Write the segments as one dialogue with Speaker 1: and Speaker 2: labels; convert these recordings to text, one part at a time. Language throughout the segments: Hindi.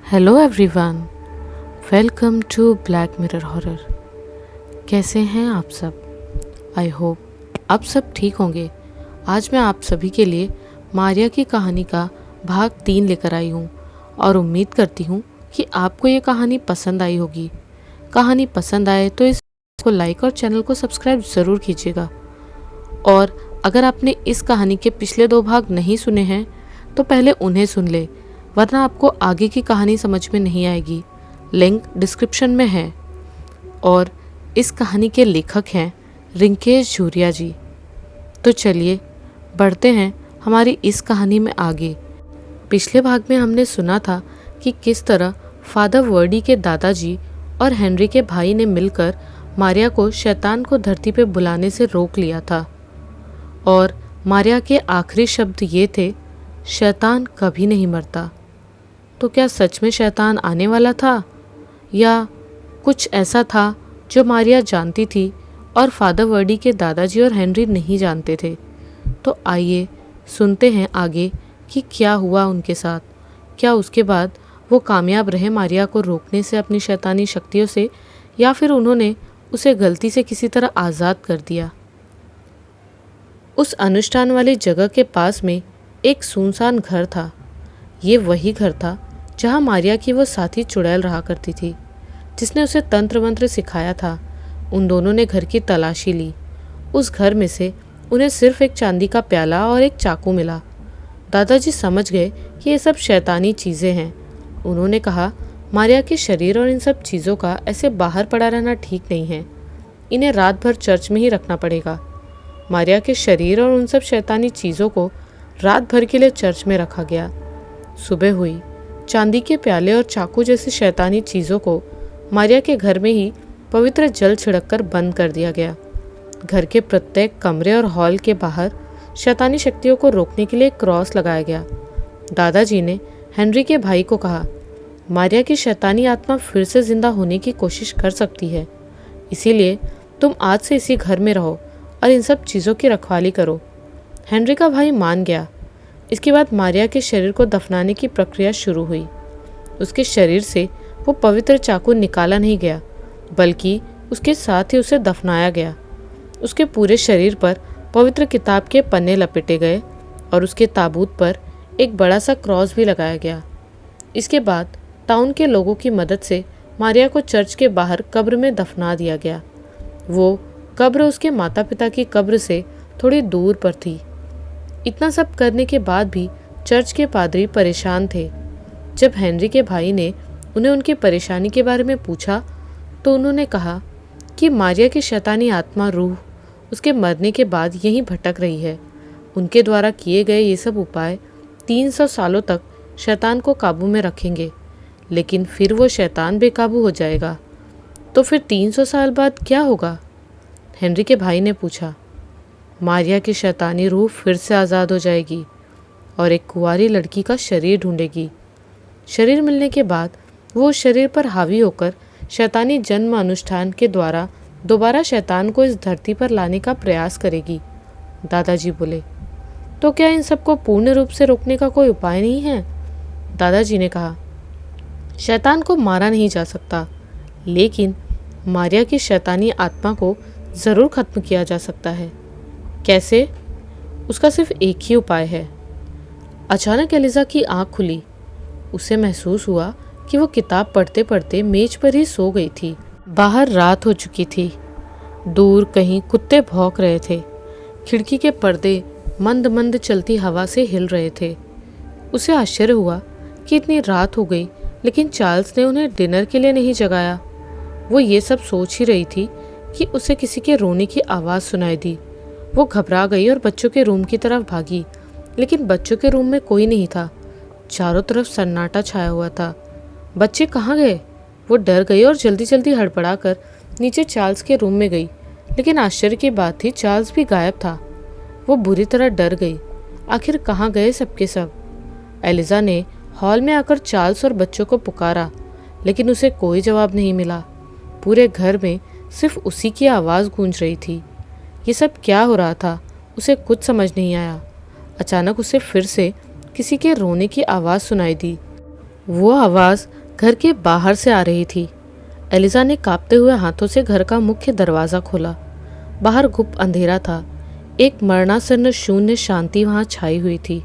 Speaker 1: Hello everyone, welcome to black mirror horror. कैसे हैं आप सब? आई होप आप सब ठीक होंगे। आज मैं आप सभी के लिए मारिया की कहानी का भाग 3 लेकर आई हूँ और उम्मीद करती हूँ कि आपको ये कहानी पसंद आई होगी। कहानी पसंद आए तो इसको लाइक और चैनल को सब्सक्राइब ज़रूर कीजिएगा। और अगर आपने इस कहानी के पिछले 2 भाग नहीं सुने हैं तो पहले उन्हें सुन ले, वरना आपको आगे की कहानी समझ में नहीं आएगी। लिंक डिस्क्रिप्शन में है। और इस कहानी के लेखक हैं रिंकेश झूरिया जी। तो चलिए बढ़ते हैं हमारी इस कहानी में आगे। पिछले भाग में हमने सुना था कि किस तरह फादर वर्डी के दादाजी और हेनरी के भाई ने मिलकर मारिया को शैतान को धरती पर बुलाने से रोक लिया था। और मारिया के आखिरी शब्द ये थे, शैतान कभी नहीं मरता। तो क्या सच में शैतान आने वाला था, या कुछ ऐसा था जो मारिया जानती थी और फादर वर्डी के दादाजी और हेनरी नहीं जानते थे? तो आइए सुनते हैं आगे कि क्या हुआ उनके साथ। क्या उसके बाद वो कामयाब रहे मारिया को रोकने से अपनी शैतानी शक्तियों से, या फिर उन्होंने उसे गलती से किसी तरह आज़ाद कर दिया? उस अनुष्ठान वाली जगह के पास में एक सुनसान घर था। ये वही घर था जहाँ मारिया की वो साथी चुड़ैल रहा करती थी, जिसने उसे तंत्र मंत्र सिखाया था। उन दोनों ने घर की तलाशी ली। उस घर में से उन्हें सिर्फ एक चांदी का प्याला और एक चाकू मिला। दादाजी समझ गए कि ये सब शैतानी चीज़ें हैं। उन्होंने कहा, मारिया के शरीर और इन सब चीज़ों का ऐसे बाहर पड़ा रहना ठीक नहीं है। इन्हें रात भर चर्च में ही रखना पड़ेगा। मारिया के शरीर और उन सब शैतानी चीज़ों को रात भर के लिए चर्च में रखा गया। सुबह हुई। चांदी के प्याले और चाकू जैसी शैतानी चीज़ों को मारिया के घर में ही पवित्र जल छिड़ककर बंद कर दिया गया। घर के प्रत्येक कमरे और हॉल के बाहर शैतानी शक्तियों को रोकने के लिए क्रॉस लगाया गया। दादाजी ने हेनरी के भाई को कहा, मारिया की शैतानी आत्मा फिर से जिंदा होने की कोशिश कर सकती है, इसीलिए तुम आज से इसी घर में रहो और इन सब चीज़ों की रखवाली करो। हेनरी का भाई मान गया। इसके बाद मारिया के शरीर को दफनाने की प्रक्रिया शुरू हुई। उसके शरीर से वो पवित्र चाकू निकाला नहीं गया, बल्कि उसके साथ ही उसे दफनाया गया। उसके पूरे शरीर पर पवित्र किताब के पन्ने लपेटे गए और उसके ताबूत पर एक बड़ा सा क्रॉस भी लगाया गया। इसके बाद टाउन के लोगों की मदद से मारिया को चर्च के बाहर कब्र में दफना दिया गया। वो कब्र उसके माता पिता की कब्र से थोड़ी दूर पर थी। इतना सब करने के बाद भी चर्च के पादरी परेशान थे। जब हेनरी के भाई ने उन्हें उनकी परेशानी के बारे में पूछा तो उन्होंने कहा कि मारिया की शैतानी आत्मा रूह उसके मरने के बाद यहीं भटक रही है। उनके द्वारा किए गए ये सब उपाय 300 सालों तक शैतान को काबू में रखेंगे, लेकिन फिर वो शैतान बेकाबू हो जाएगा। तो फिर 300 साल बाद क्या होगा? हेनरी के भाई ने पूछा। मारिया की शैतानी रूह फिर से आज़ाद हो जाएगी और एक कुंवारी लड़की का शरीर ढूंढेगी। शरीर मिलने के बाद वो उस शरीर पर हावी होकर शैतानी जन्म अनुष्ठान के द्वारा दोबारा शैतान को इस धरती पर लाने का प्रयास करेगी। दादाजी बोले, तो क्या इन सबको पूर्ण रूप से रोकने का कोई उपाय नहीं है? दादाजी ने कहा, शैतान को मारा नहीं जा सकता, लेकिन मारिया की शैतानी आत्मा को ज़रूर खत्म किया जा सकता है। कैसे? उसका सिर्फ एक ही उपाय है। अचानक एलिजा की आंख खुली। उसे महसूस हुआ कि वो किताब पढ़ते पढ़ते मेज पर ही सो गई थी। बाहर रात हो चुकी थी। दूर कहीं कुत्ते भौंक रहे थे। खिड़की के पर्दे मंद मंद चलती हवा से हिल रहे थे। उसे आश्चर्य हुआ कि इतनी रात हो गई, लेकिन चार्ल्स ने उन्हें डिनर के लिए नहीं जगाया। वो ये सब सोच ही रही थी कि उसे किसी के रोने की आवाज़ सुनाई दी। वो घबरा गई और बच्चों के रूम की तरफ भागी, लेकिन बच्चों के रूम में कोई नहीं था। चारों तरफ सन्नाटा छाया हुआ था। बच्चे कहाँ गए? वो डर गई और जल्दी जल्दी हड़बड़ा कर नीचे चार्ल्स के रूम में गई, लेकिन आश्चर्य की बात थी, चार्ल्स भी गायब था। वो बुरी तरह डर गई। आखिर कहाँ गए सबके सब? एलिजा ने हॉल में आकर चार्ल्स और बच्चों को पुकारा, लेकिन उसे कोई जवाब नहीं मिला। पूरे घर में सिर्फ उसी की आवाज़ गूंज रही थी। ये सब क्या हो रहा था, उसे कुछ समझ नहीं आया। अचानक उसे फिर से किसी के रोने की आवाज़ सुनाई दी। वो आवाज़ घर के बाहर से आ रही थी। एलिजा ने कांपते हुए हाथों से घर का मुख्य दरवाज़ा खोला। बाहर गुप्त अंधेरा था। एक मरणासन्न शून्य शांति वहाँ छाई हुई थी।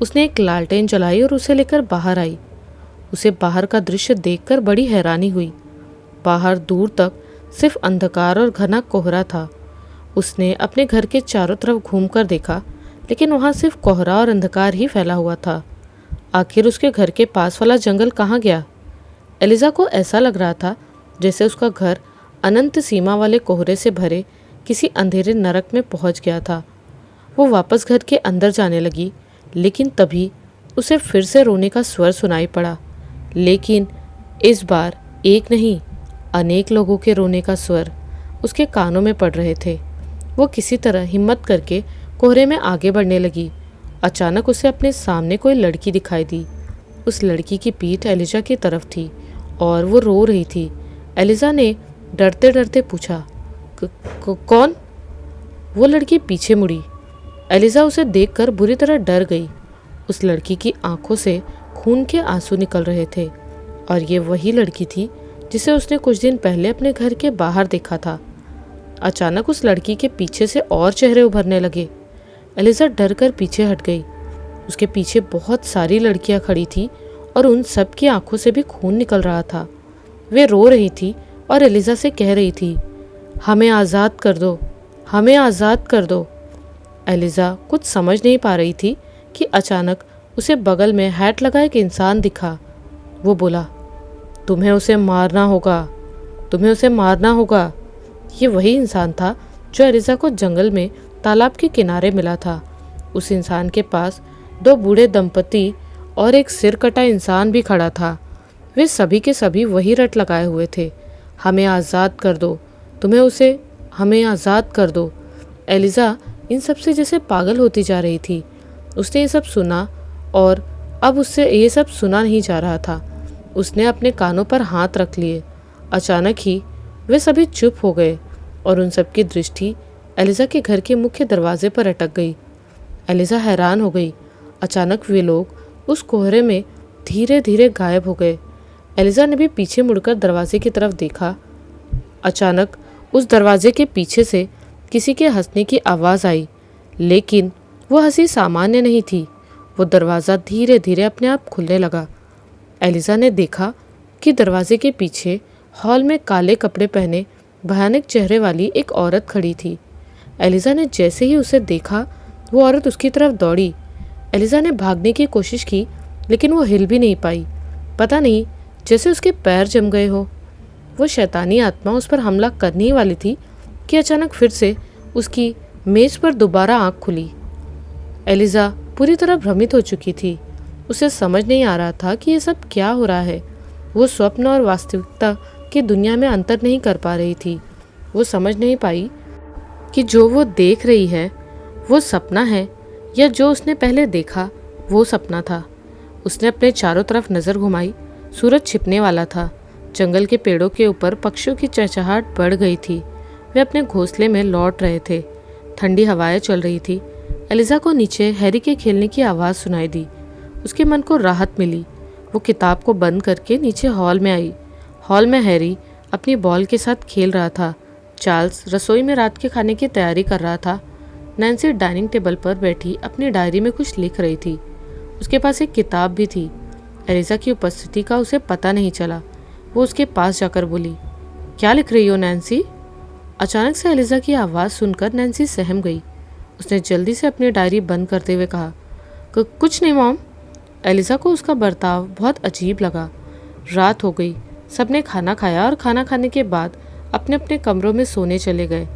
Speaker 1: उसने एक लालटेन जलाई और उसे लेकर बाहर आई। उसे बाहर का दृश्य देखकर बड़ी हैरानी हुई। बाहर दूर तक सिर्फ अंधकार और घना कोहरा था। उसने अपने घर के चारों तरफ घूमकर देखा, लेकिन वहाँ सिर्फ कोहरा और अंधकार ही फैला हुआ था। आखिर उसके घर के पास वाला जंगल कहाँ गया? एलिजा को ऐसा लग रहा था जैसे उसका घर अनंत सीमा वाले कोहरे से भरे किसी अंधेरे नरक में पहुंच गया था। वो वापस घर के अंदर जाने लगी, लेकिन तभी उसे फिर से रोने का स्वर सुनाई पड़ा। लेकिन इस बार एक नहीं, अनेक लोगों के रोने का स्वर उसके कानों में पड़ रहे थे। वो किसी तरह हिम्मत करके कोहरे में आगे बढ़ने लगी। अचानक उसे अपने सामने कोई लड़की दिखाई दी। उस लड़की की पीठ एलिजा की तरफ थी और वो रो रही थी। एलिजा ने डरते डरते पूछा, कौन? वो लड़की पीछे मुड़ी। एलिजा उसे देखकर बुरी तरह डर गई। उस लड़की की आंखों से खून के आंसू निकल रहे थे और ये वही लड़की थी जिसे उसने कुछ दिन पहले अपने घर के बाहर देखा था। अचानक उस लड़की के पीछे से और चेहरे उभरने लगे। एलिजा डर कर पीछे हट गई। उसके पीछे बहुत सारी लड़कियां खड़ी थी और उन सब की आंखों से भी खून निकल रहा था। वे रो रही थी और एलिजा से कह रही थी, हमें आज़ाद कर दो, हमें आज़ाद कर दो। एलिजा कुछ समझ नहीं पा रही थी कि अचानक उसे बगल में हैट लगा एक इंसान दिखा। वो बोला, तुम्हें उसे मारना होगा, तुम्हें उसे मारना होगा। ये वही इंसान था जो एलिजा को जंगल में तालाब के किनारे मिला था। उस इंसान के पास दो बूढ़े दंपति और एक सिर कटा इंसान भी खड़ा था। वे सभी के सभी वही रट लगाए हुए थे, हमें आज़ाद कर दो, तुम्हें उसे, हमें आज़ाद कर दो। एलिजा इन सब से जैसे पागल होती जा रही थी। उसने ये सब सुना और अब उससे ये सब सुना नहीं जा रहा था। उसने अपने कानों पर हाथ रख लिए। अचानक ही वे सभी चुप हो गए और उन सब की दृष्टि एलिजा के घर के मुख्य दरवाजे पर अटक गई। एलिजा हैरान हो गई। अचानक वे लोग उस कोहरे में धीरे धीरे गायब हो गए। एलिजा ने भी पीछे मुड़कर दरवाजे की तरफ देखा। अचानक उस दरवाजे के पीछे से किसी के हंसने की आवाज़ आई, लेकिन वो हंसी सामान्य नहीं थी। वो दरवाज़ा धीरे धीरे अपने आप खुलने लगा। एलिजा ने देखा कि दरवाजे के पीछे हॉल में काले कपड़े पहने भयानक चेहरे वाली एक औरत खड़ी थी। एलिजा ने जैसे ही उसे देखा, वो औरत उसकी तरफ दौड़ी। एलिजा ने भागने की कोशिश की, लेकिन वो हिल भी नहीं पाई। पता नहीं, जैसे उसके पैर जम गए हो। वो शैतानी आत्मा उस पर हमला करने ही वाली थी कि अचानक फिर से उसकी मेज पर दोबारा आंख खुली। एलिजा पूरी तरह भ्रमित हो चुकी थी। उसे समझ नहीं आ रहा था कि ये सब क्या हो रहा है। वो स्वप्न और वास्तविकता की दुनिया में अंतर नहीं कर पा रही थी। वो समझ नहीं पाई कि जो वो देख रही है वो सपना है या जो उसने पहले देखा वो सपना था। उसने अपने चारों तरफ नज़र घुमाई। सूरज छिपने वाला था। जंगल के पेड़ों के ऊपर पक्षियों की चहचहाट बढ़ गई थी। वे अपने घोंसले में लौट रहे थे। ठंडी हवाएं चल रही थी। एलिजा को नीचे हैरी के खेलने की आवाज़ सुनाई दी। उसके मन को राहत मिली। वो किताब को बंद करके नीचे हॉल में आई। हॉल में हैरी अपनी बॉल के साथ खेल रहा था। चार्ल्स रसोई में रात के खाने की तैयारी कर रहा था। नैन्सी डाइनिंग टेबल पर बैठी अपनी डायरी में कुछ लिख रही थी। उसके पास एक किताब भी थी। एलिजा की उपस्थिति का उसे पता नहीं चला। वो उसके पास जाकर बोली, क्या लिख रही हो नैन्सी? अचानक से एलिजा की आवाज़ सुनकर नैन्सी सहम गई। उसने जल्दी से अपनी डायरी बंद करते हुए कहा, कुछ नहीं मॉम। एलिजा को उसका बर्ताव बहुत अजीब लगा। रात हो गई। सबने खाना खाया और खाना खाने के बाद अपने अपने कमरों में सोने चले गए।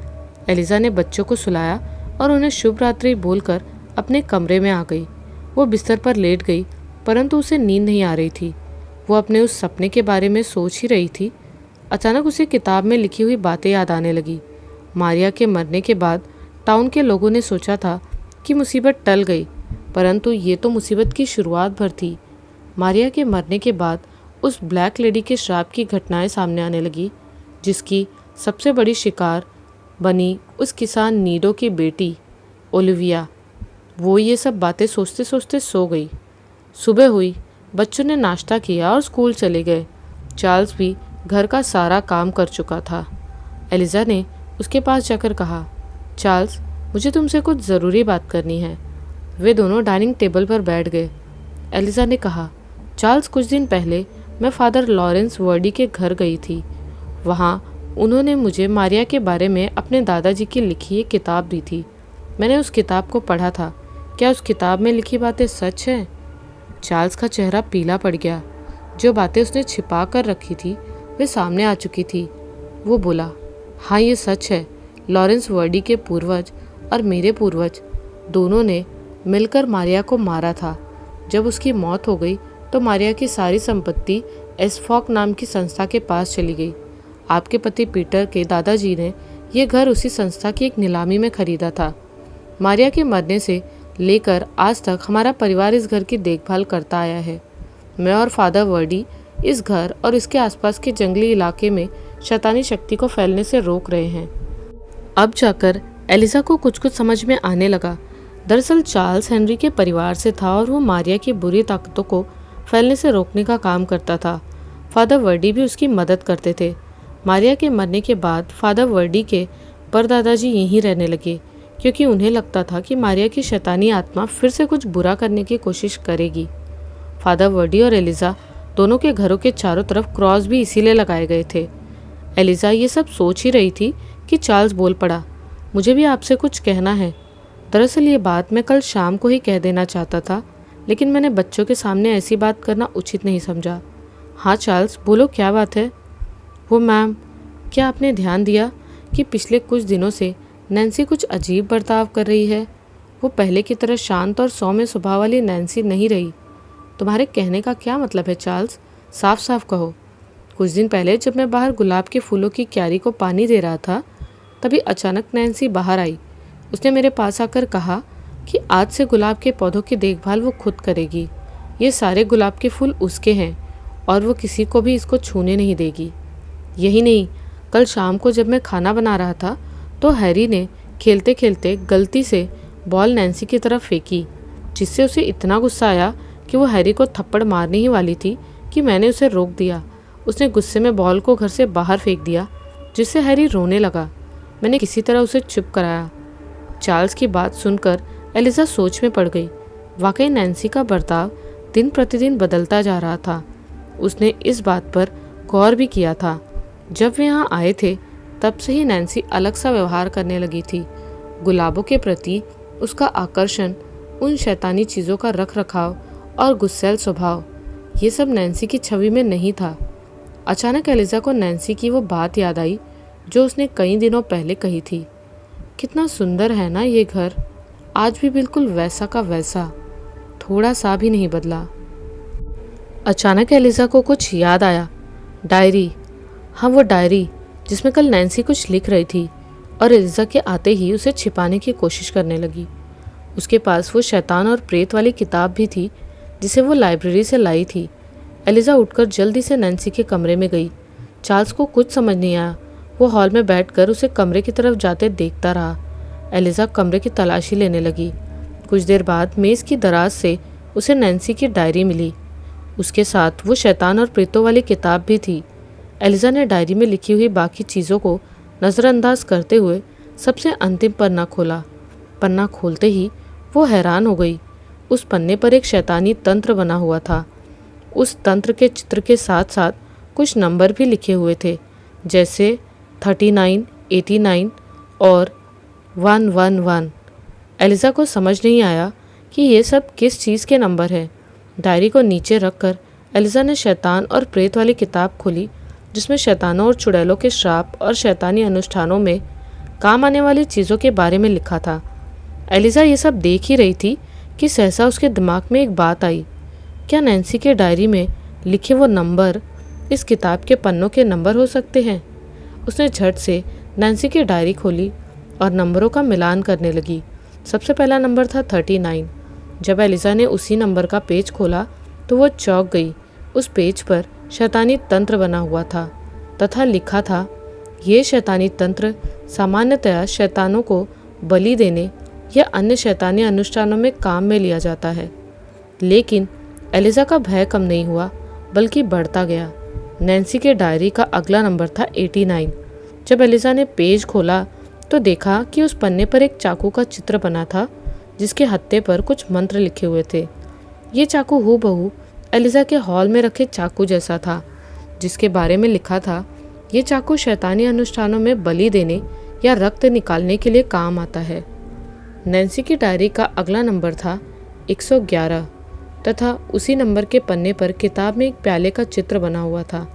Speaker 1: एलिजा ने बच्चों को सुलाया और उन्हें शुभ रात्रि बोलकर अपने कमरे में आ गई। वो बिस्तर पर लेट गई, परंतु उसे नींद नहीं आ रही थी। वो अपने उस सपने के बारे में सोच ही रही थी। अचानक उसे किताब में लिखी हुई बातें याद आने लगी। मारिया के मरने के बाद टाउन के लोगों ने सोचा था कि मुसीबत टल गई, परंतु ये तो मुसीबत की शुरुआत भर थी। मारिया के मरने के बाद उस ब्लैक लेडी के श्राप की घटनाएं सामने आने लगी, जिसकी सबसे बड़ी शिकार बनी उस किसान नीडो की बेटी ओलिविया। वो ये सब बातें सोचते सोचते सो गई। सुबह हुई। बच्चों ने नाश्ता किया और स्कूल चले गए। चार्ल्स भी घर का सारा काम कर चुका था। एलिजा ने उसके पास जाकर कहा, चार्ल्स, मुझे तुमसे कुछ ज़रूरी बात करनी है। वे दोनों डाइनिंग टेबल पर बैठ गए। एलिजा ने कहा, चार्ल्स, कुछ दिन पहले मैं फादर लॉरेंस वर्डी के घर गई थी। वहाँ उन्होंने मुझे मारिया के बारे में अपने दादाजी की लिखी एक किताब दी थी। मैंने उस किताब को पढ़ा था। क्या उस किताब में लिखी बातें सच हैं? चार्ल्स का चेहरा पीला पड़ गया। जो बातें उसने छिपा कर रखी थी वे सामने आ चुकी थी। वो बोला, हाँ, ये सच है। लॉरेंस वर्डी के पूर्वज और मेरे पूर्वज दोनों ने मिलकर मारिया को मारा था। जब उसकी मौत हो गई तो मारिया की सारी संपत्ति एसफॉक नाम की संस्था के पास चली गई। आपके पति पीटर के दादाजी ने यह घर उसी संस्था की एक नीलामी में खरीदा था। मारिया के मरने से लेकर आज तक हमारा परिवार इस घर की देखभाल करता आया है। मैं और फादर वर्डी इस घर और इसके आसपास के जंगली इलाके में शैतानी शक्ति को फैलने से रोक रहे हैं। अब जाकर एलिजा को कुछ कुछ समझ में आने लगा। दरअसल चार्ल्स हेनरी के परिवार से था और वो मारिया की बुरी ताकतों को फैलने से रोकने का काम करता था। फादर वर्डी भी उसकी मदद करते थे। मारिया के मरने के बाद फादर वर्डी के परदादाजी यहीं रहने लगे, क्योंकि उन्हें लगता था कि मारिया की शैतानी आत्मा फिर से कुछ बुरा करने की कोशिश करेगी। फादर वर्डी और एलिजा दोनों के घरों के चारों तरफ क्रॉस भी इसीलिए लगाए गए थे। एलिजा ये सब सोच ही रही थी कि चार्ल्स बोल पड़ा, मुझे भी आपसे कुछ कहना है। दरअसल ये बात मैं कल शाम को ही कह देना चाहता था, लेकिन मैंने बच्चों के सामने ऐसी बात करना उचित नहीं समझा। हाँ चार्ल्स, बोलो, क्या बात है? वो मैम, क्या आपने ध्यान दिया कि पिछले कुछ दिनों से नैन्सी कुछ अजीब बर्ताव कर रही है? वो पहले की तरह शांत और सौम्य स्वभाव वाली नैन्सी नहीं रही। तुम्हारे कहने का क्या मतलब है चार्ल्स? साफ साफ कहो। कुछ दिन पहले जब मैं बाहर गुलाब के फूलों की क्यारी को पानी दे रहा था, तभी अचानक नैन्सी बाहर आई। उसने मेरे पास आकर कहा कि आज से गुलाब के पौधों की देखभाल वो खुद करेगी। ये सारे गुलाब के फूल उसके हैं और वो किसी को भी इसको छूने नहीं देगी। यही नहीं, कल शाम को जब मैं खाना बना रहा था तो हैरी ने खेलते खेलते गलती से बॉल नैन्सी की तरफ फेंकी, जिससे उसे इतना गुस्सा आया कि वो हैरी को थप्पड़ मारने ही वाली थी कि मैंने उसे रोक दिया। उसने गुस्से में बॉल को घर से बाहर फेंक दिया, जिससे हैरी रोने लगा। मैंने किसी तरह उसे चुप कराया। चार्ल्स की बात सुनकर एलिजा सोच में पड़ गई। वाकई नैन्सी का बर्ताव दिन प्रतिदिन बदलता जा रहा था। उसने इस बात पर गौर भी किया था। जब वे यहाँ आए थे तब से ही नैन्सी अलग सा व्यवहार करने लगी थी। गुलाबों के प्रति उसका आकर्षण, उन शैतानी चीज़ों का रख रखाव और गुस्सैल स्वभाव, ये सब नैन्सी की छवि में नहीं था। अचानक एलिजा को नैन्सी की वो बात याद आई जो उसने कई दिनों पहले कही थी। कितना सुंदर है ना ये घर, आज भी बिल्कुल वैसा का वैसा, थोड़ा सा भी नहीं बदला। अचानक एलिजा को कुछ याद आया। डायरी, हाँ वो डायरी जिसमें कल नैन्सी कुछ लिख रही थी, और एलिजा के आते ही उसे छिपाने की कोशिश करने लगी। उसके पास वो शैतान और प्रेत वाली किताब भी थी जिसे वो लाइब्रेरी से लाई थी। एलिजा उठकर जल्दी से नैन्सी के कमरे में गई। चार्ल्स को कुछ समझ नहीं आया। वो हॉल में बैठकर उसे कमरे की तरफ जाते देखता रहा। एलिजा कमरे की तलाशी लेने लगी। कुछ देर बाद मेज़ की दराज से उसे नैन्सी की डायरी मिली। उसके साथ वो शैतान और प्रेतों वाली किताब भी थी। एलिजा ने डायरी में लिखी हुई बाकी चीज़ों को नज़रअंदाज करते हुए सबसे अंतिम पन्ना खोला। पन्ना खोलते ही वो हैरान हो गई। उस पन्ने पर एक शैतानी तंत्र बना हुआ था। उस तंत्र के चित्र के साथ साथ कुछ नंबर भी लिखे हुए थे, जैसे 39, 89 और 111। एलिजा को समझ नहीं आया कि ये सब किस चीज़ के नंबर हैं। डायरी को नीचे रखकर एलिजा ने शैतान और प्रेत वाली किताब खोली, जिसमें शैतानों और चुड़ैलों के श्राप और शैतानी अनुष्ठानों में काम आने वाली चीज़ों के बारे में लिखा था। एलिजा ये सब देख ही रही थी कि सहसा उसके दिमाग में एक बात आई। क्या नैन्सी के डायरी में लिखे वो नंबर इस किताब के पन्नों के नंबर हो सकते हैं? उसने झट से नैन्सी की डायरी खोली और नंबरों का मिलान करने लगी। सबसे पहला नंबर था 39। जब एलिजा ने उसी नंबर का पेज खोला तो वो चौंक गई। उस पेज पर शैतानी तंत्र बना हुआ था तथा लिखा था, ये शैतानी तंत्र सामान्यतया शैतानों को बलि देने या अन्य शैतानी अनुष्ठानों में काम में लिया जाता है, लेकिन एलिजा का भय कम नहीं हुआ बल्कि बढ़ता गया। नैन्सी के डायरी का अगला नंबर था 89। जब एलिजा ने पेज खोला तो देखा कि उस पन्ने पर एक चाकू का चित्र बना था जिसके हत्थे पर कुछ मंत्र लिखे हुए थे। ये चाकू हूबहू एलिजा के हॉल में रखे चाकू जैसा था जिसके बारे में लिखा था, ये चाकू शैतानी अनुष्ठानों में बलि देने या रक्त निकालने के लिए काम आता है। नैन्सी की डायरी का अगला नंबर था 111 तथा उसी नंबर के पन्ने पर किताब में एक प्याले का चित्र बना हुआ था।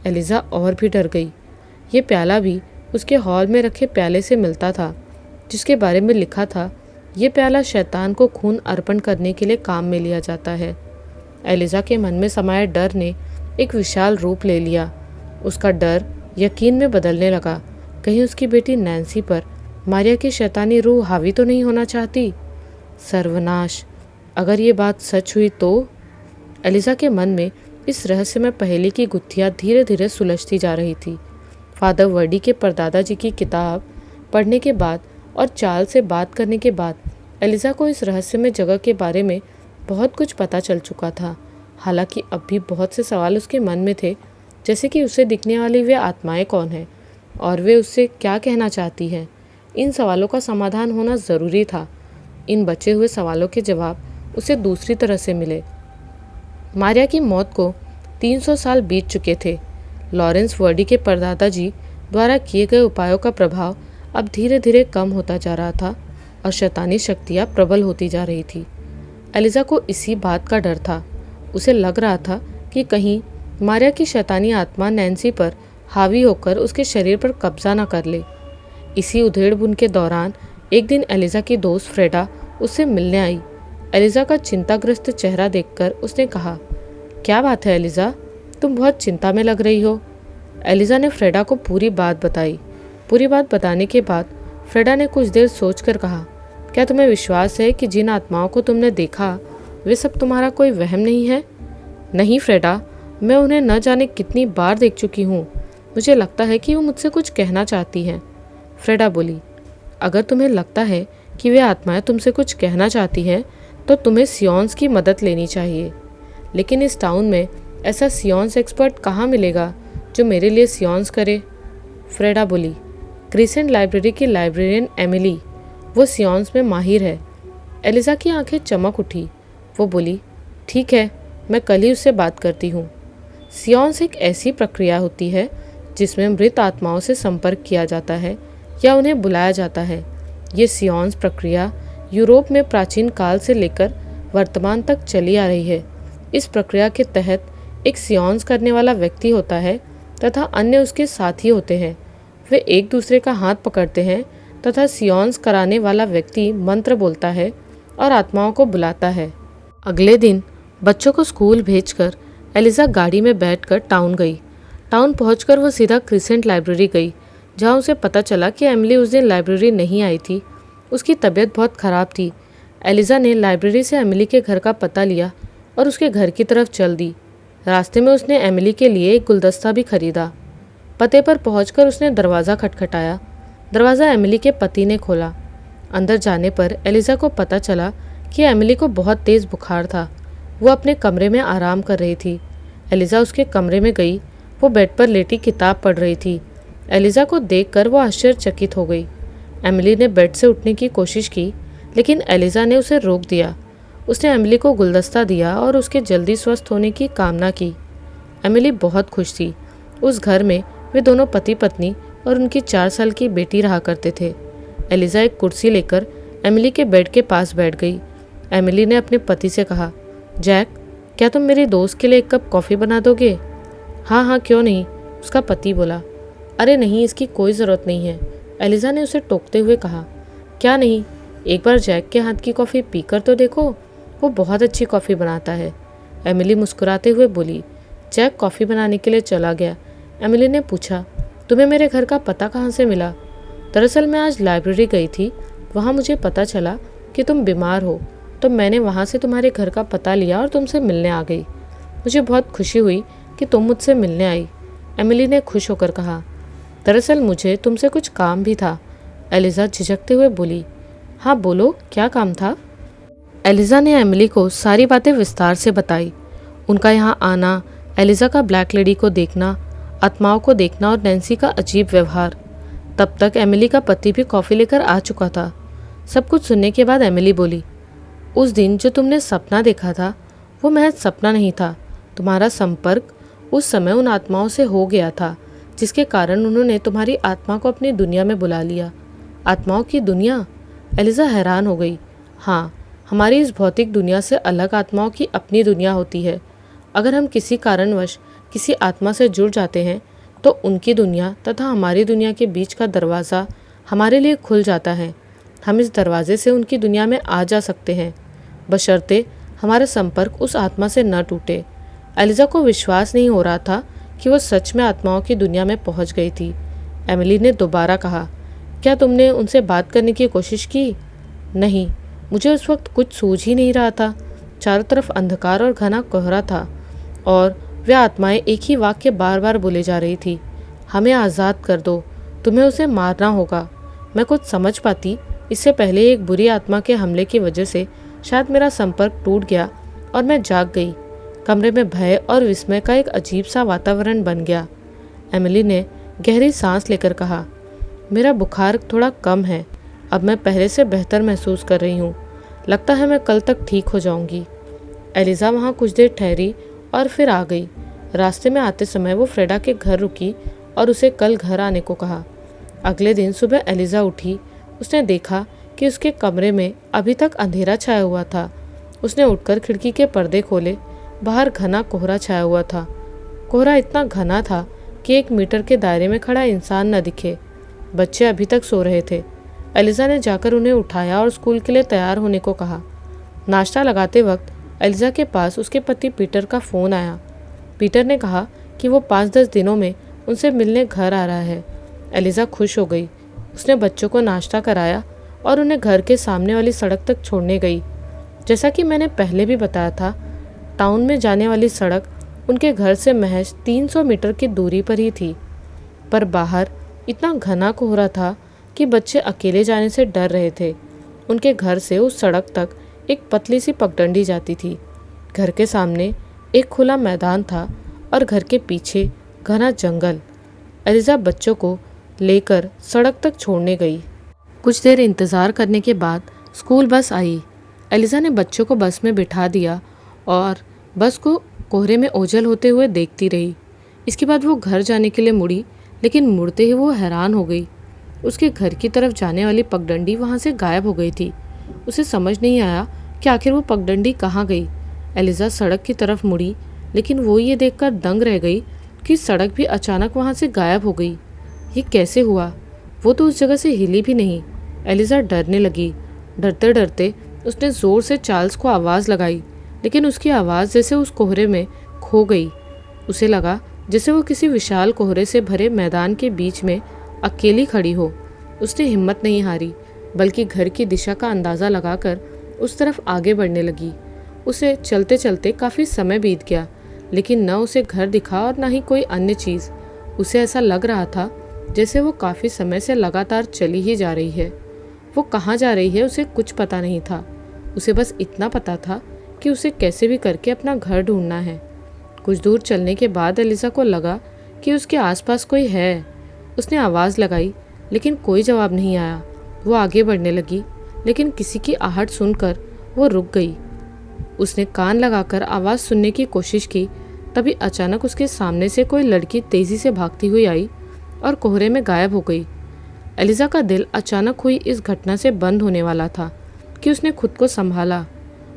Speaker 1: एलिजा और भी डर गई। ये प्याला भी उसके हॉल में रखे प्याले से मिलता था जिसके बारे में लिखा था, ये प्याला शैतान को खून अर्पण करने के लिए काम में लिया जाता है। एलिजा के मन में समाये डर ने एक विशाल रूप ले लिया। उसका डर यकीन में बदलने लगा। कहीं उसकी बेटी नैन्सी पर मारिया की शैतानी रूह हावी तो नहीं होना चाहती। सर्वनाश, अगर ये बात सच हुई तो? एलिजा के मन में इस रहस्यमय पहेली की गुत्थियाँ धीरे धीरे सुलझती जा रही थी। फादर वर्डी के परदादा जी की किताब पढ़ने के बाद और चार्ल्स से बात करने के बाद एलिजा को इस रहस्यमय जगह के बारे में बहुत कुछ पता चल चुका था। हालांकि अब भी बहुत से सवाल उसके मन में थे, जैसे कि उसे दिखने वाली वे आत्माएं कौन हैं और वे उससे क्या कहना चाहती हैं। इन सवालों का समाधान होना ज़रूरी था। इन बचे हुए सवालों के जवाब उसे दूसरी तरह से मिले। मारिया की मौत को 300 साल बीत चुके थे। लॉरेंस वर्डी के परदादा जी द्वारा किए गए उपायों का प्रभाव अब धीरे धीरे कम होता जा रहा था और शैतानी शक्तियाँ प्रबल होती जा रही थी। एलिजा को इसी बात का डर था। उसे लग रहा था कि कहीं मारिया की शैतानी आत्मा नैन्सी पर हावी होकर उसके शरीर पर कब्जा न कर ले। इसी उधेड़-बुन के दौरान एक दिन एलिजा की दोस्त फ्रेडा उससे मिलने आई। एलिजा का चिंताग्रस्त चेहरा देखकर उसने कहा, क्या बात है एलिजा, तुम बहुत चिंता में लग रही हो। एलिजा ने फ्रेडा को पूरी बात बताई। पूरी बात बताने के बाद फ्रेडा ने कुछ देर सोचकर कहा, क्या तुम्हें विश्वास है कि जिन आत्माओं को तुमने देखा वे सब तुम्हारा कोई वहम नहीं है? नहीं फ्रेडा, मैं उन्हें न जाने कितनी बार देख चुकी हूँ। मुझे लगता है कि वो मुझसे कुछ कहना चाहती हैं। फ्रेडा बोली, अगर तुम्हें लगता है कि वे आत्माएं तुमसे कुछ कहना चाहती हैं तो तुम्हें सियोन्स की मदद लेनी चाहिए। लेकिन इस टाउन में ऐसा सियोन्स एक्सपर्ट कहाँ मिलेगा जो मेरे लिए सियोन्स करे? फ्रेडा बोली, क्रिसेंट लाइब्रेरी की लाइब्रेरियन एमिली, वो सियोन्स में माहिर है। एलिजा की आंखें चमक उठी। वो बोली, ठीक है, मैं कल ही उससे बात करती हूँ। सियोन्स एक ऐसी प्रक्रिया होती है जिसमें मृत आत्माओं से संपर्क किया जाता है या उन्हें बुलाया जाता है। ये सियोन्स प्रक्रिया यूरोप में प्राचीन काल से लेकर वर्तमान तक चली आ रही है। इस प्रक्रिया के तहत एक सियोन्स करने वाला व्यक्ति होता है तथा अन्य उसके साथी होते हैं। वे एक दूसरे का हाथ पकड़ते हैं तथा सियोन्स कराने वाला व्यक्ति मंत्र बोलता है और आत्माओं को बुलाता है। अगले दिन बच्चों को स्कूल भेजकर एलिजा गाड़ी में बैठकर टाउन गई। टाउन पहुंचकर वो सीधा क्रिसेंट लाइब्रेरी गई, जहां उसे पता चला कि एमिली उस दिन लाइब्रेरी नहीं आई थी। उसकी तबीयत बहुत ख़राब थी। एलिजा ने लाइब्रेरी से एमिली के घर का पता लिया और उसके घर की तरफ चल दी। रास्ते में उसने एमिली के लिए एक गुलदस्ता भी खरीदा। पते पर पहुंचकर उसने दरवाज़ा खटखटाया। दरवाज़ा एमिली के पति ने खोला। अंदर जाने पर एलिजा को पता चला कि एमिली को बहुत तेज़ बुखार था। वो अपने कमरे में आराम कर रही थी। एलिजा उसके कमरे में गई। वो बेड पर लेटी किताब पढ़ रही थी। एलिजा को देखकर वो आश्चर्यचकित हो गई। एमिली ने बेड से उठने की कोशिश की, लेकिन एलिजा ने उसे रोक दिया। उसने एमिली को गुलदस्ता दिया और उसके जल्दी स्वस्थ होने की कामना की। एमिली बहुत खुश थी। उस घर में वे दोनों पति पत्नी और उनकी 4 साल की बेटी रहा करते थे। एलिजा एक कुर्सी लेकर एमिली के बेड के पास बैठ गई। एमिली ने अपने पति से कहा, जैक, क्या तुम मेरी दोस्त के लिए एक कप कॉफ़ी बना दोगे? हाँ हाँ, क्यों नहीं, उसका पति बोला। अरे नहीं, इसकी कोई ज़रूरत नहीं है, एलिजा ने उसे टोकते हुए कहा। क्या नहीं, एक बार जैक के हाथ की कॉफ़ी पीकर तो देखो, वो बहुत अच्छी कॉफ़ी बनाता है। एमिली मुस्कुराते हुए बोली। जैक कॉफ़ी बनाने के लिए चला गया। एमिली ने पूछा, तुम्हें मेरे घर का पता कहाँ से मिला? दरअसल मैं आज लाइब्रेरी गई थी, वहाँ मुझे पता चला कि तुम बीमार हो, तो मैंने वहाँ से तुम्हारे घर का पता लिया और तुमसे मिलने आ गई। मुझे बहुत खुशी हुई कि तुम मुझसे मिलने आई, एमिली ने खुश होकर कहा। दरअसल मुझे तुमसे कुछ काम भी था, एलिजा झिझकते हुए बोली। हाँ बोलो, क्या काम था? एलिजा ने एमिली को सारी बातें विस्तार से बताई। उनका यहाँ आना, एलिजा का ब्लैक लेडी को देखना, आत्माओं को देखना और नैन्सी का अजीब व्यवहार। तब तक एमिली का पति भी कॉफ़ी लेकर आ चुका था। सब कुछ सुनने के बाद एमिली बोली, उस दिन जो तुमने सपना देखा था वो महज सपना नहीं था। तुम्हारा संपर्क उस समय उन आत्माओं से हो गया था जिसके कारण उन्होंने तुम्हारी आत्मा को अपनी दुनिया में बुला लिया। आत्माओं की दुनिया? एलिजा हैरान हो गई। हाँ, हमारी इस भौतिक दुनिया से अलग आत्माओं की अपनी दुनिया होती है। अगर हम किसी कारणवश किसी आत्मा से जुड़ जाते हैं तो उनकी दुनिया तथा हमारी दुनिया के बीच का दरवाज़ा हमारे लिए खुल जाता है। हम इस दरवाजे से उनकी दुनिया में आ जा सकते हैं, बशर्ते हमारा संपर्क उस आत्मा से न टूटे। एलिजा को विश्वास नहीं हो रहा था कि वो सच में आत्माओं की दुनिया में पहुंच गई थी। एमिली ने दोबारा कहा, क्या तुमने उनसे बात करने की कोशिश की? नहीं, मुझे उस वक्त कुछ सूझ ही नहीं रहा था। चारों तरफ अंधकार और घना कोहरा था और वे आत्माएं एक ही वाक्य बार बार बोले जा रही थी, हमें आज़ाद कर दो, तुम्हें उसे मारना होगा। मैं कुछ समझ पाती इससे पहले एक बुरी आत्मा के हमले की वजह से शायद मेरा संपर्क टूट गया और मैं जाग गई। कमरे में भय और विस्मय का एक अजीब सा वातावरण बन गया। एमिली ने गहरी सांस लेकर कहा, मेरा बुखार थोड़ा कम है, अब मैं पहले से बेहतर महसूस कर रही हूँ। लगता है मैं कल तक ठीक हो जाऊंगी। एलिजा वहाँ कुछ देर ठहरी और फिर आ गई। रास्ते में आते समय वो फ्रेडा के घर रुकी और उसे कल घर आने को कहा। अगले दिन सुबह एलिजा उठी। उसने देखा कि उसके कमरे में अभी तक अंधेरा छाया हुआ था। उसने उठकर खिड़की के पर्दे खोले। बाहर घना कोहरा छाया हुआ था। कोहरा इतना घना था कि 1 मीटर के दायरे में खड़ा इंसान न दिखे। बच्चे अभी तक सो रहे थे। एलिजा ने जाकर उन्हें उठाया और स्कूल के लिए तैयार होने को कहा। नाश्ता लगाते वक्त एलिजा के पास उसके पति पीटर का फ़ोन आया। पीटर ने कहा कि वो 5-10 दिनों में उनसे मिलने घर आ रहा है। एलिजा खुश हो गई। उसने बच्चों को नाश्ता कराया और उन्हें घर के सामने वाली सड़क तक छोड़ने गई। जैसा कि मैंने पहले भी बताया था, टाउन में जाने वाली सड़क उनके घर से महज 300 मीटर की दूरी पर ही थी, पर बाहर इतना घना कोहरा था कि बच्चे अकेले जाने से डर रहे थे। उनके घर से उस सड़क तक एक पतली सी पगडंडी जाती थी। घर के सामने एक खुला मैदान था और घर के पीछे घना जंगल। एलिजा बच्चों को लेकर सड़क तक छोड़ने गई। कुछ देर इंतज़ार करने के बाद स्कूल बस आई। एलिजा ने बच्चों को बस में बिठा दिया और बस को कोहरे में ओझल होते हुए देखती रही। इसके बाद वो घर जाने के लिए मुड़ी, लेकिन मुड़ते ही वो हैरान हो गई। उसके घर की तरफ जाने वाली पगडंडी वहाँ से गायब हो गई थी। उसे समझ नहीं आया कि आखिर वो पगडंडी कहाँ गई। एलिजा सड़क की तरफ मुड़ी, लेकिन वो ये देखकर दंग रह गई कि सड़क भी अचानक वहाँ से गायब हो गई। ये कैसे हुआ? वो तो उस जगह से हिली भी नहीं। एलिजा डरने लगी। डरते डरते उसने ज़ोर से चार्ल्स को आवाज़ लगाई, लेकिन उसकी आवाज़ जैसे उस कोहरे में खो गई। उसे लगा जैसे वो किसी विशाल कोहरे से भरे मैदान के बीच में अकेली खड़ी हो। उसने हिम्मत नहीं हारी, बल्कि घर की दिशा का अंदाज़ा लगाकर उस तरफ आगे बढ़ने लगी। उसे चलते चलते काफ़ी समय बीत गया, लेकिन न उसे घर दिखा और न ही कोई अन्य चीज़। उसे ऐसा लग रहा था जैसे वो काफ़ी समय से लगातार चली ही जा रही है। वो कहाँ जा रही है उसे कुछ पता नहीं था। उसे बस इतना पता था कि उसे कैसे भी करके अपना घर ढूंढना है। कुछ दूर चलने के बाद एलिजा को लगा कि उसके आसपास कोई है। उसने आवाज़ लगाई, लेकिन कोई जवाब नहीं आया। वो आगे बढ़ने लगी, लेकिन किसी की आहट सुनकर वो रुक गई। उसने कान लगाकर आवाज़ सुनने की कोशिश की। तभी अचानक उसके सामने से कोई लड़की तेज़ी से भागती हुई आई और कोहरे में गायब हो गई। एलिजा का दिल अचानक हुई इस घटना से बंद होने वाला था कि उसने खुद को संभाला।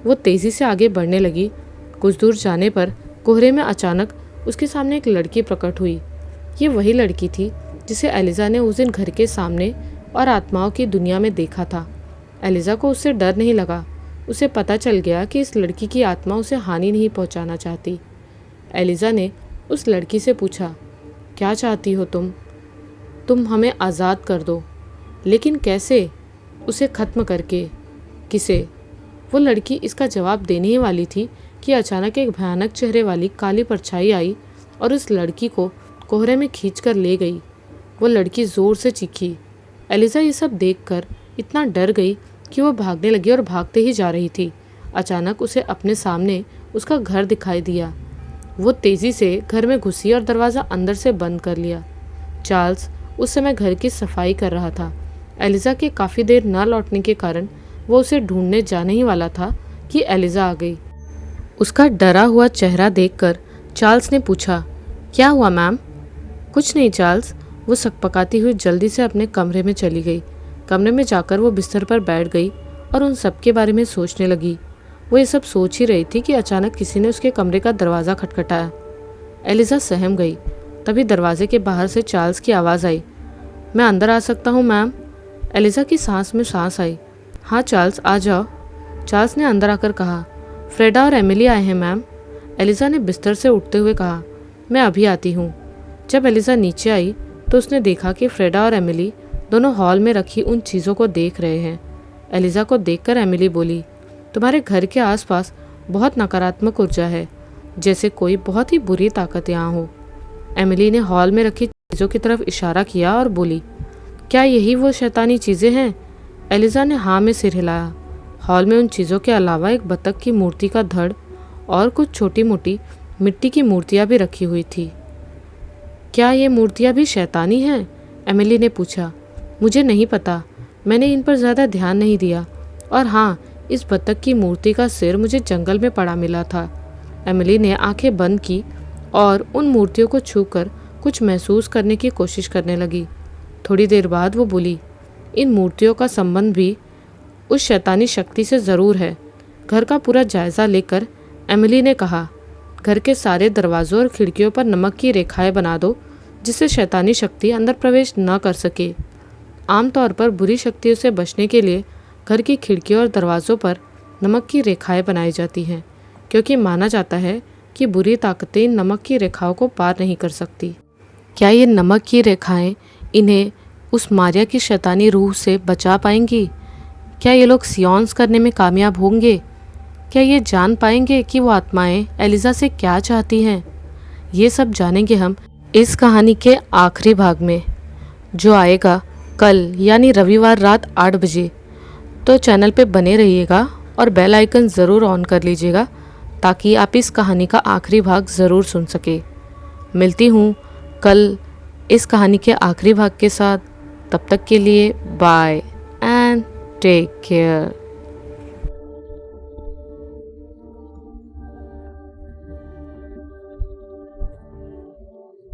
Speaker 1: वो तेज़ी से आगे बढ़ने लगी। कुछ दूर जाने पर कोहरे में अचानक उसके सामने एक लड़की प्रकट हुई। ये वही लड़की थी जिसे एलिजा ने उस दिन घर के सामने और आत्माओं की दुनिया में देखा था। एलिजा को उससे डर नहीं लगा। उसे पता चल गया कि इस लड़की की आत्मा उसे हानि नहीं पहुंचाना चाहती। एलिजा ने उस लड़की से पूछा, क्या चाहती हो तुम? तुम हमें आज़ाद कर दो, लेकिन कैसे? उसे ख़त्म करके। किसे? वो लड़की इसका जवाब देने ही वाली थी कि अचानक एक भयानक चेहरे वाली काली परछाई आई और उस लड़की को कोहरे में खींचकर ले गई। वो लड़की ज़ोर से चीखी। एलिजा ये सब देखकर इतना डर गई कि वो भागने लगी और भागते ही जा रही थी। अचानक उसे अपने सामने उसका घर दिखाई दिया। वो तेज़ी से घर में घुसी और दरवाज़ा अंदर से बंद कर लिया। चार्ल्स उस समय घर की सफाई कर रहा था। एलिज़ा के काफ़ी देर न लौटने के कारण वो उसे ढूंढने जाने ही वाला था कि एलिज़ा आ गई। उसका डरा हुआ चेहरा देखकर चार्ल्स ने पूछा, क्या हुआ मैम? कुछ नहीं चार्ल्स, वो सकपकाती हुई जल्दी से अपने कमरे में चली गई। कमरे में जाकर वो बिस्तर पर बैठ गई और उन सब के बारे में सोचने लगी। वो ये सब सोच ही रही थी कि अचानक किसी ने उसके कमरे का दरवाज़ा खटखटाया। एलिज़ा सहम गई। तभी दरवाजे के बाहर से चार्ल्स की आवाज़ आई, मैं अंदर आ सकता हूँ मैम? एलिज़ा की सांस में सांस आई। हाँ चार्ल्स, आ जाओ, चार्ल्स ने अंदर आकर कहा। फ्रेडा और एमिली आए हैं मैम, एलिज़ा ने बिस्तर से उठते हुए कहा। मैं अभी आती हूँ। जब एलिज़ा नीचे आई तो उसने देखा कि फ्रेडा और एमिली दोनों हॉल में रखी उन चीज़ों को देख रहे हैं। एलिज़ा को देखकर एमिली बोली, तुम्हारे घर के आसपास बहुत नकारात्मक ऊर्जा है, जैसे कोई बहुत ही बुरी ताकत यहाँ हो। एमिली ने हॉल में रखी चीज़ों की तरफ इशारा किया और बोली, क्या यही वो शैतानी चीज़ें हैं? एलिज़ा ने हाँ में सिर हिलाया। हॉल में उन चीज़ों के अलावा एक बतख की मूर्ति का धड़ और कुछ छोटी मोटी मिट्टी की मूर्तियाँ भी रखी हुई थी। क्या ये मूर्तियाँ भी शैतानी हैं? एमिली ने पूछा। मुझे नहीं पता, मैंने इन पर ज़्यादा ध्यान नहीं दिया। और हाँ, इस बतख की मूर्ति का सिर मुझे जंगल में पड़ा मिला था। एमिली ने आंखें बंद की और उन मूर्तियों को छूकर कुछ महसूस करने की कोशिश करने लगी। थोड़ी देर बाद वो बोली, इन मूर्तियों का संबंध भी उस शैतानी शक्ति से ज़रूर है। घर का पूरा जायज़ा लेकर एमिली ने कहा, घर के सारे दरवाज़ों और खिड़कियों पर नमक की रेखाएं बना दो, जिससे शैतानी शक्ति अंदर प्रवेश न कर सके। आमतौर पर बुरी शक्तियों से बचने के लिए घर की खिड़कियों और दरवाज़ों पर नमक की रेखाएं बनाई जाती हैं, क्योंकि माना जाता है कि बुरी ताकतें नमक की रेखाओं को पार नहीं कर सकती। क्या ये नमक की रेखाएं इन्हें उस मारिया की शैतानी रूह से बचा पाएंगी? क्या ये लोग सियोंस करने में कामयाब होंगे? क्या ये जान पाएंगे कि वो आत्माएं एलिज़ा से क्या चाहती हैं? ये सब जानेंगे हम इस कहानी के आखिरी भाग में, जो आएगा कल यानी रविवार रात 8 बजे। तो चैनल पे बने रहिएगा और बेल आइकन ज़रूर ऑन कर लीजिएगा, ताकि आप इस कहानी का आखिरी भाग ज़रूर सुन सके। मिलती हूँ कल इस कहानी के आखिरी भाग के साथ। तब तक के लिए बाय एंड टेक केयर।